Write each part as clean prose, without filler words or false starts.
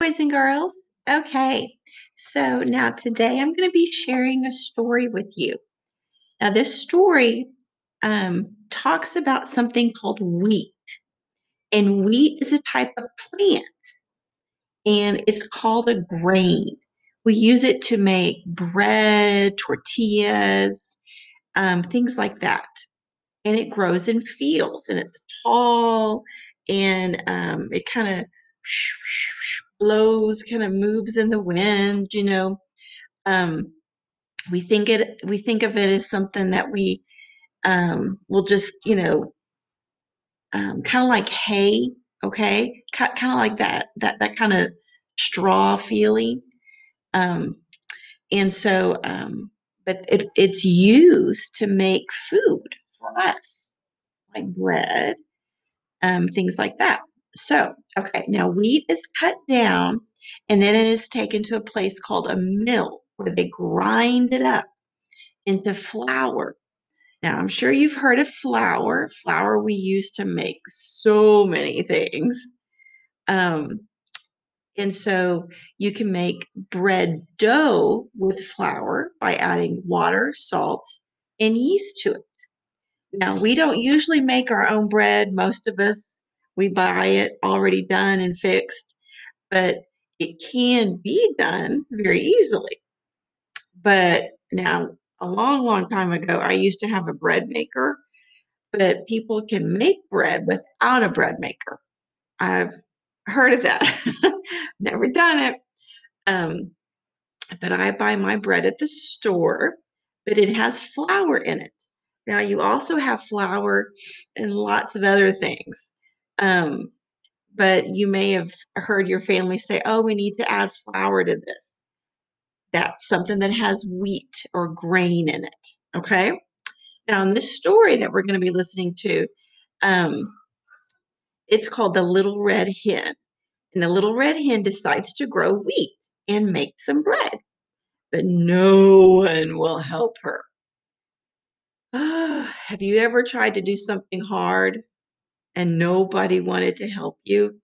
Boys and girls. Okay, so now today I'm going to be sharing a story with you. Now, this story talks about something called wheat, and wheat is a type of plant, and it's called a grain. We use it to make bread, tortillas, things like that. And it grows in fields, and it's tall, and it kind of blows, kind of moves in the wind. Um, we think of it as something that we will just, kind of like hay, okay, kind of like that kind of straw feeling. Um, and so, but it's used to make food for us, like bread, things like that. So, okay, now wheat is cut down and then it is taken to a place called a mill where they grind it up into flour. Now, I'm sure you've heard of flour. Flour we use to make so many things. Um, and so you can make bread dough with flour by adding water, salt, and yeast to it. Now, we don't usually make our own bread. Most of us, we buy it already done and fixed, but it can be done very easily. But now, a long, long time ago, I used to have a bread maker, but people can make bread without a bread maker. I've heard of that. Never done it. Um, but I buy my bread at the store, but it has flour in it. Now, you also have flour in lots of other things. Um, but you may have heard your family say, oh, we need to add flour to this. That's something that has wheat or grain in it. Okay. Now, in this story that we're going to be listening to, um, it's called The Little Red Hen. And the little red hen decides to grow wheat and make some bread, but no one will help her. Have you ever tried to do something hard and nobody wanted to help you?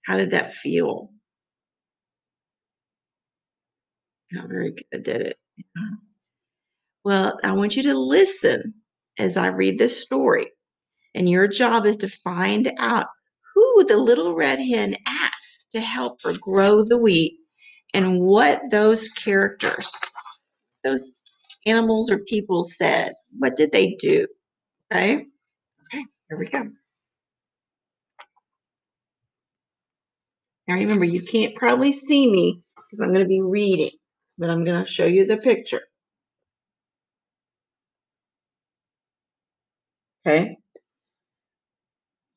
How did that feel? Not very good, did it? Well, I want you to listen as I read this story. And your job is to find out who the little red hen asked to help her grow the wheat and what those characters, those animals or people said. What did they do? Okay. Okay, here we go. Now remember, you can't probably see me because I'm going to be reading, but I'm going to show you the picture. Okay.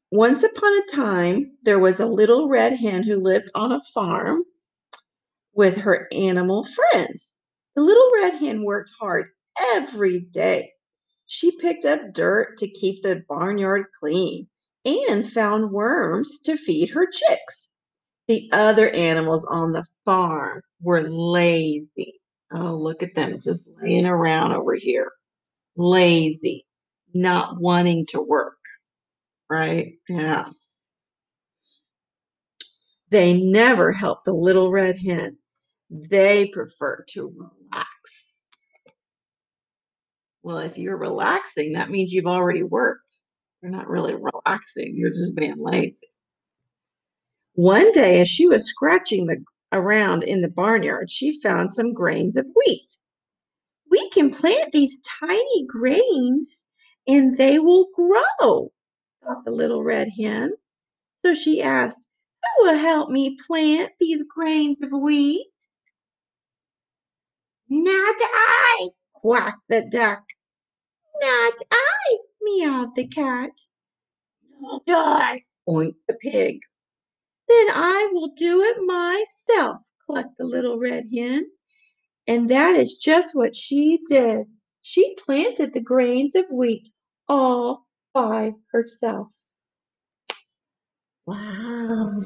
Once upon a time, there was a little red hen who lived on a farm with her animal friends. The little red hen worked hard every day. She picked up dirt to keep the barnyard clean and found worms to feed her chicks. The other animals on the farm were lazy. Oh, look at them just laying around over here. Lazy, not wanting to work, right? Yeah. They never helped the little red hen. They prefer to relax. Well, if you're relaxing, that means you've already worked. You're not really relaxing, you're just being lazy. One day, as she was scratching around in the barnyard, she found some grains of wheat. We can plant these tiny grains and they will grow, thought the little red hen. So she asked, who will help me plant these grains of wheat? Not I, quacked the duck. Not I, meowed the cat. Not I, oinked the pig. Then I will do it myself, clucked the little red hen. And that is just what she did. She planted the grains of wheat all by herself. Wow.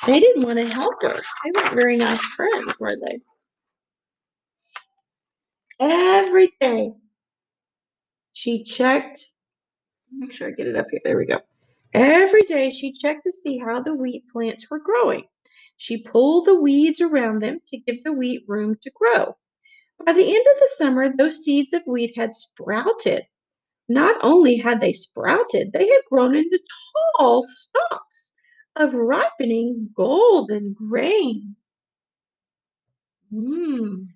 They didn't want to help her. They weren't very nice friends, were they? Every day she checked. Make sure I get it up here. There we go. Every day she checked to see how the wheat plants were growing. She pulled the weeds around them to give the wheat room to grow. By the end of the summer, those seeds of wheat had sprouted. Not only had they sprouted, they had grown into tall stalks of ripening golden grain. Mm.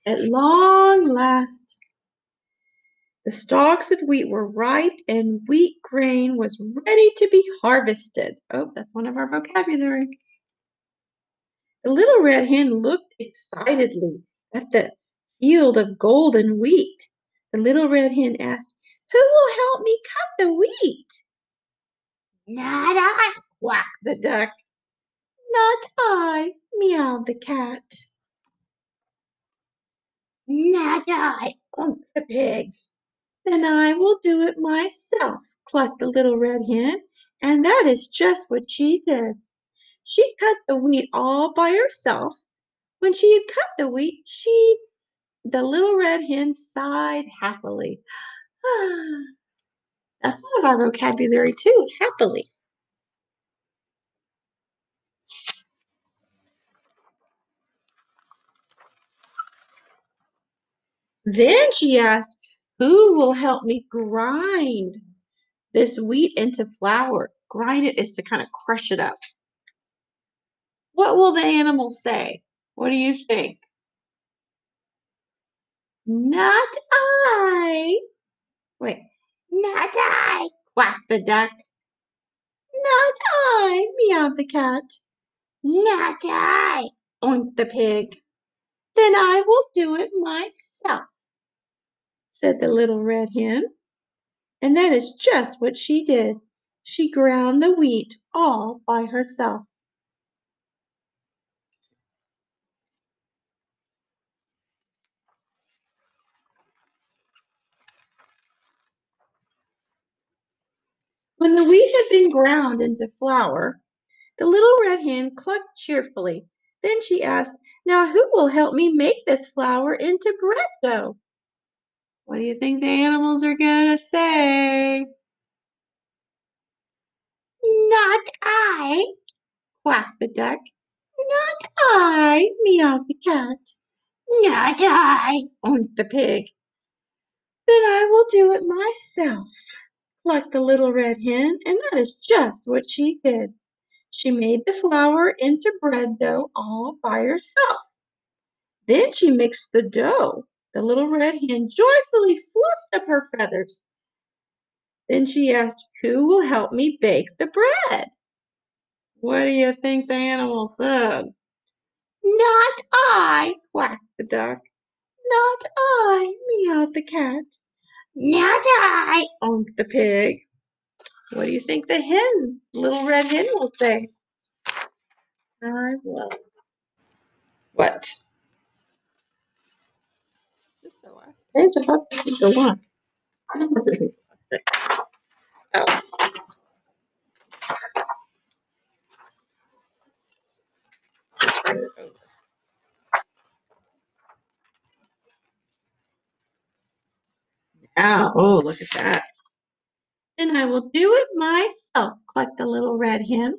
At long last, the stalks of wheat were ripe and wheat grain was ready to be harvested. Oh, that's one of our vocabulary. The little red hen looked excitedly at the field of golden wheat. The little red hen asked, "Who will help me cut the wheat?" "Not I," quacked the duck. "Not I," meowed the cat. "Not I," unked the pig. "Then I will do it myself," clucked the little red hen, and that is just what she did. She cut the wheat all by herself. When she had cut the wheat, the little red hen sighed happily. That's one of our vocabulary too, happily. Then she asked, "Who will help me grind this wheat into flour?" Grind it is to kind of crush it up. What will the animal say? What do you think? Not I. Wait, not I, quacked the duck. Not I, meowed the cat. Not I, oinked the pig. Then I will do it myself, said the little red hen. And that is just what she did. She ground the wheat all by herself. When the wheat had been ground into flour, the little red hen clucked cheerfully. Then she asked, "Now who will help me make this flour into bread dough?" What do you think the animals are going to say? Not I, quacked the duck. Not I, meowed the cat. Not I, oinked the pig. Then I will do it myself, clucked the little red hen, and that is just what she did. She made the flour into bread dough all by herself. Then she mixed the dough. The little red hen joyfully fluffed up her feathers. Then she asked, "Who will help me bake the bread?" What do you think the animal said? Not I, quacked the duck. Not I, meowed the cat. Not I, oinked the pig. What do you think the little red hen will say? I will. What? Is this the last page? I thought this was the one. No, this isn't the last page. Oh. Oh, look at that. Then I will do it myself, clucked the little red hen.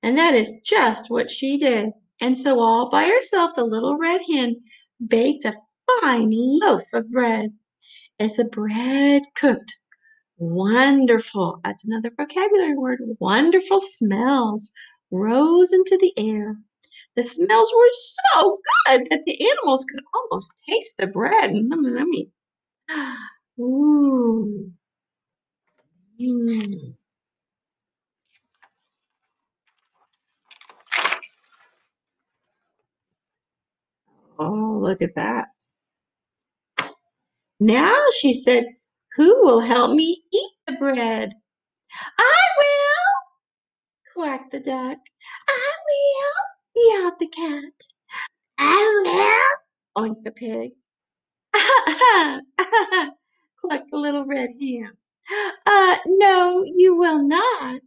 And that is just what she did. And so all by herself, the little red hen baked a fine loaf of bread. As the bread cooked, wonderful, that's another vocabulary word, wonderful smells rose into the air. The smells were so good that the animals could almost taste the bread. Yummy. Ooh. Mm. Oh, look at that. Now she said, "Who will help me eat the bread?" "I will," quacked the duck. "I will," meowed the cat. "I will," oinked the pig. Clucked the little red hen. No, you will not.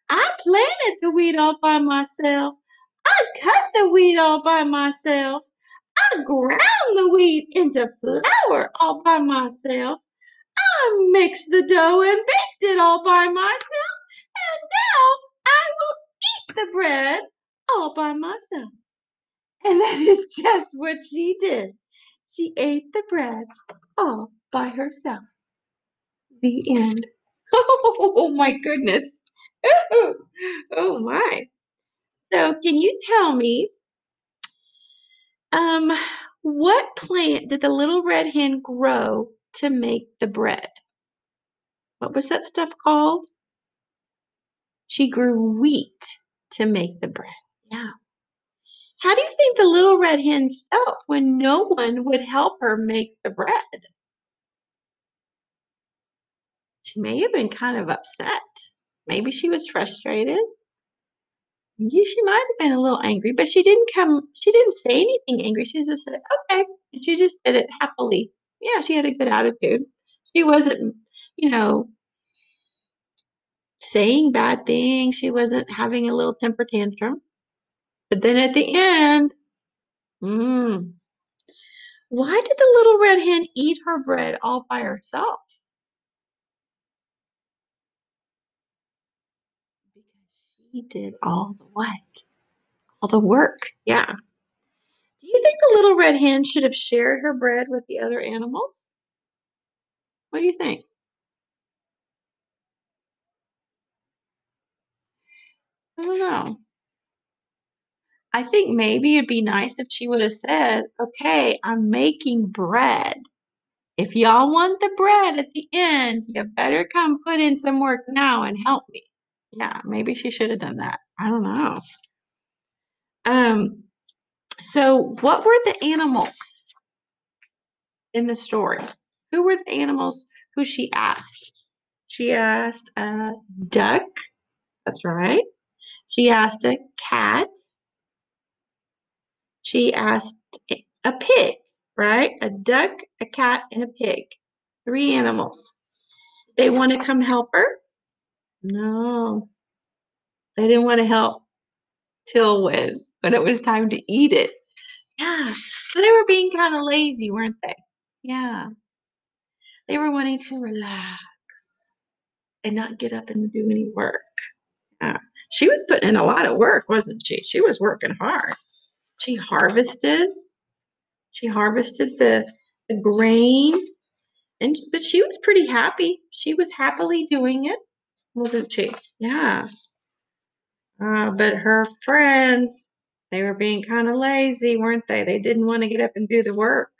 I planted the wheat all by myself. I cut the wheat all by myself. I ground the wheat into flour all by myself. I mixed the dough and baked it all by myself. And now I will eat the bread all by myself. And that is just what she did. She ate the bread all by herself. The end. Oh my goodness. Oh my. So can you tell me, um, what plant did the little red hen grow to make the bread? What was that stuff called? She grew wheat to make the bread. Yeah. How do you think the little red hen felt when no one would help her make the bread? She may have been kind of upset. Maybe she was frustrated. Yeah, she might have been a little angry, but she didn't say anything angry. She just said, okay. And she just did it happily. Yeah, she had a good attitude. She wasn't, you know, saying bad things. She wasn't having a little temper tantrum. But then at the end, mm, why did the little red hen eat her bread all by herself? Because she did all the what? All the work. Yeah. Do you think the little red hen should have shared her bread with the other animals? What do you think? I don't know. I think maybe it'd be nice if she would have said, okay, I'm making bread. If y'all want the bread at the end, you better come put in some work now and help me. Yeah, maybe she should have done that. I don't know. Um, so what were the animals in the story? Who were the animals who she asked? She asked a duck. That's right. She asked a cat. She asked a pig, right? A duck, a cat, and a pig. 3 animals. They want to come help her? No. They didn't want to help till when it was time to eat it. Yeah. So they were being kind of lazy, weren't they? Yeah. They were wanting to relax and not get up and do any work. Yeah. She was putting in a lot of work, wasn't she? She was working hard. She harvested. She harvested the grain. But she was pretty happy. She was happily doing it, wasn't she? Yeah. But her friends, they were being kind of lazy, weren't they? They didn't want to get up and do the work.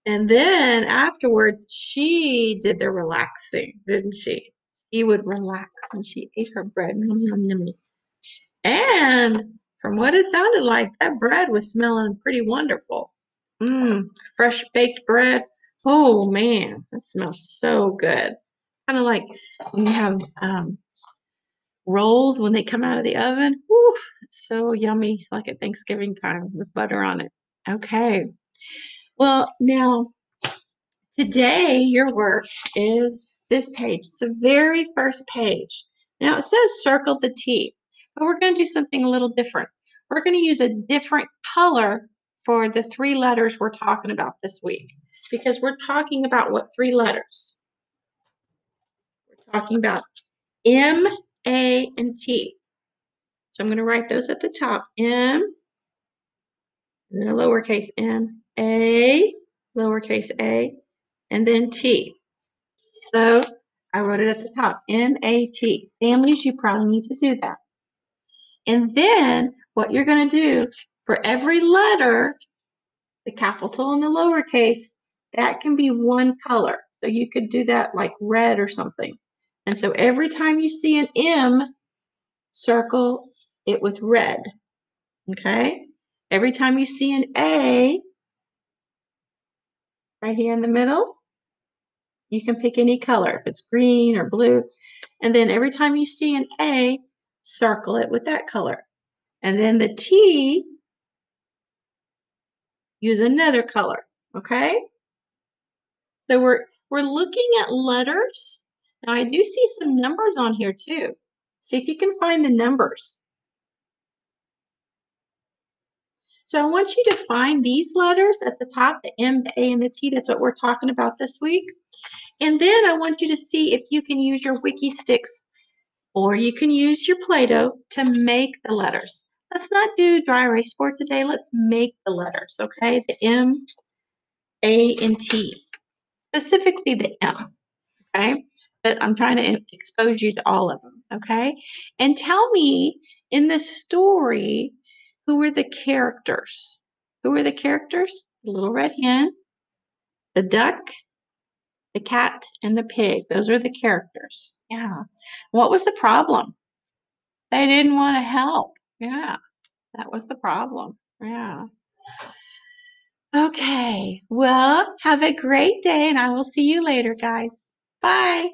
And then afterwards, she did the relaxing, didn't she? She would relax and she ate her bread. Nom, nom, nom. And from what it sounded like, that bread was smelling pretty wonderful. Fresh baked bread. Oh man, that smells so good. Kind of like when you have rolls when they come out of the oven. Whew, it's so yummy, like at Thanksgiving time with butter on it. Okay. Well, now today your work is this page. It's the very first page. Now it says circle the T, but we're going to do something a little different. We're going to use a different color for the 3 letters we're talking about this week because we're talking about what 3 letters? We're talking about M, A, and T. So I'm going to write those at the top. M, and then a lowercase m, A, lowercase a, and then T. So I wrote it at the top, M-A-T. Families, you probably need to do that. And then what you're going to do for every letter, the capital and the lowercase, that can be one color. So you could do that like red or something. And so every time you see an M, circle it with red. Okay? Every time you see an A, right here in the middle, you can pick any color, if it's green or blue. And then every time you see an A, circle it with that color. And then the T, use another color, okay? So we're looking at letters. Now I do see some numbers on here too. See if you can find the numbers. So I want you to find these letters at the top, the M, the A, and the T. That's what we're talking about this week. And then I want you to see if you can use your Wiki Sticks or you can use your Play-Doh to make the letters. Let's not do dry erase board today. Let's make the letters, okay? The M, A, and T, specifically the M, okay? But I'm trying to expose you to all of them, okay? And tell me in the story, who were the characters? Who were the characters? The little red hen, the duck, the cat, and the pig. Those are the characters. Yeah. What was the problem? They didn't want to help. Yeah, that was the problem. Yeah. Okay. Well, have a great day, and I will see you later, guys. Bye.